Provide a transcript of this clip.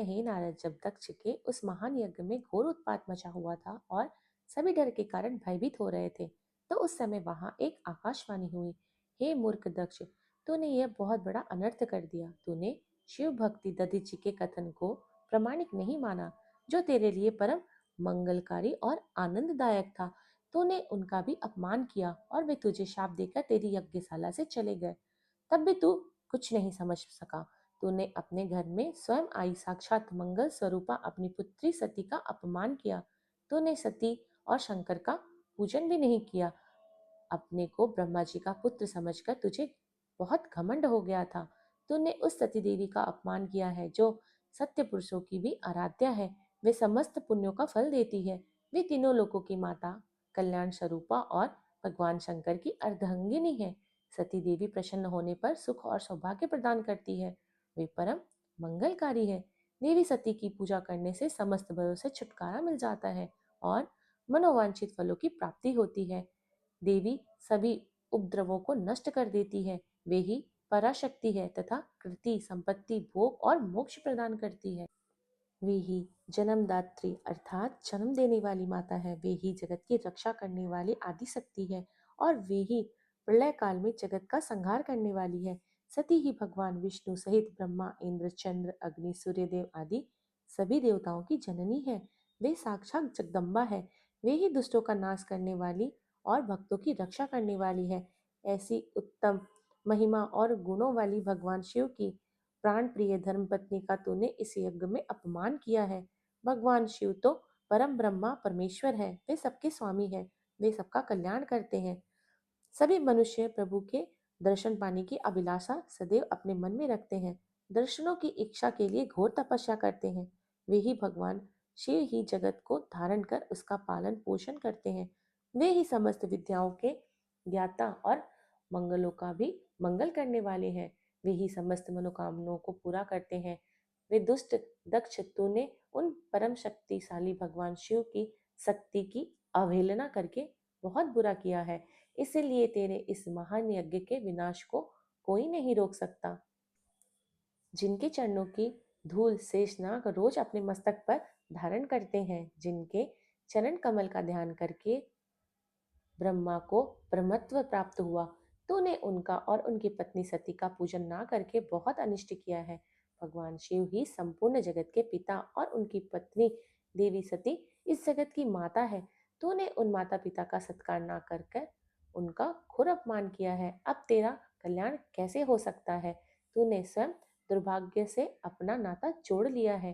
हे नारद, जब दक्ष के उस महान यज्ञ में घोर उत्पात मचा हुआ था और सभी डर के कारण भयभीत हो रहे थे, तो उस समय वहां एक आकाशवाणी हुई। हे मूर्ख दक्ष, तूने यह बहुत बड़ा अनर्थ कर दिया। तूने शिव भक्ति दधीचि के कथन को प्रमाणिक नहीं माना, जो तेरे लिए परम मंगलकारी और आनंददायक था। तूने उनका भी अपमान किया और वे तुझे शाप देकर तेरी यज्ञशाला से चले गए। तब भी तू कुछ नहीं समझ सका। तूने अपने घर में स्वयं आई साक्षात मंगल स्वरूपा अपनी पुत्री सती का अपमान किया। तूने सती और शंकर का पूजन भी नहीं किया। अपने को ब्रह्मा जी का पुत्र समझकर तुझे बहुत घमंड हो गया था। तूने उस सती देवी का अपमान किया है जो सत्य पुरुषों की भी आराध्या है। वे समस्त पुण्यों का फल देती है। वे तीनों लोकों की माता, कल्याण स्वरूपा और भगवान शंकर की अर्धांगिनी है। सती देवी प्रसन्न होने पर सुख और सौभाग्य प्रदान करती है। वे परम मंगलकारी है। देवी सती की पूजा करने से समस्त भयों से छुटकारा मिल जाता है और मनोवांछित फलों की प्राप्ति होती है। देवी सभी उपद्रवों को नष्ट कर देती है। वे ही पराशक्ति है तथा कृति, संपत्ति, भोग और मोक्ष प्रदान करती है। वे ही जन्मदात्री अर्थात जन्म देने वाली माता है। वे ही जगत की रक्षा करने वाली आदि शक्ति है और वे ही प्रलय काल में जगत का संहार करने वाली है। सती ही भगवान विष्णु सहित ब्रह्मा, इंद्र, चंद्र, अग्नि, सूर्यदेव आदि सभी देवताओं की जननी है। वे साक्षात जगदम्बा है। वे ही दुष्टों का नाश करने वाली और भक्तों की रक्षा करने वाली है। ऐसी उत्तम महिमा और गुणों वाली भगवान शिव की प्राण प्रिय धर्मपत्नी का तूने इस यज्ञ में अपमान किया है। भगवान शिव तो परम ब्रह्मा परमेश्वर है। वे सबके स्वामी है। वे सबका कल्याण करते हैं। सभी मनुष्य प्रभु के दर्शन पाने की अभिलाषा सदैव अपने मन में रखते हैं। दर्शनों की इच्छा के लिए घोर तपस्या करते हैं। वे ही भगवान शिव ही जगत को धारण कर उसका पालन पोषण करते हैं। वे ही समस्त विद्याओं के ज्ञाता और मंगलों का भी मंगल करने वाले हैं। वे ही समस्त मनोकामनाओं को पूरा करते हैं। वे दुष्ट दक्ष, तूने उन परम शक्तिशाली भगवान शिव की शक्ति की अवहेलना करके बहुत बुरा किया है। इसीलिए तेरे इस महान यज्ञ के विनाश को कोई नहीं रोक सकता। जिनके चरणों की धूल शेषनाग रोज अपने मस्तक पर धारण करते हैं, जिनके चरण कमल का ध्यान करके ब्रह्मा को ब्रह्मत्व प्राप्त हुआ, तूने उनका और उनकी पत्नी सती का पूजन ना करके बहुत अनिष्ट किया है। भगवान शिव ही संपूर्ण जगत के पिता और उनकी पत्नी देवी सती इस जगत की माता है। तूने उन माता पिता का सत्कार ना कर कर उनका घोर अपमान किया है। अब तेरा कल्याण कैसे हो सकता है? तूने स्वयं दुर्भाग्य से अपना नाता जोड़ लिया है।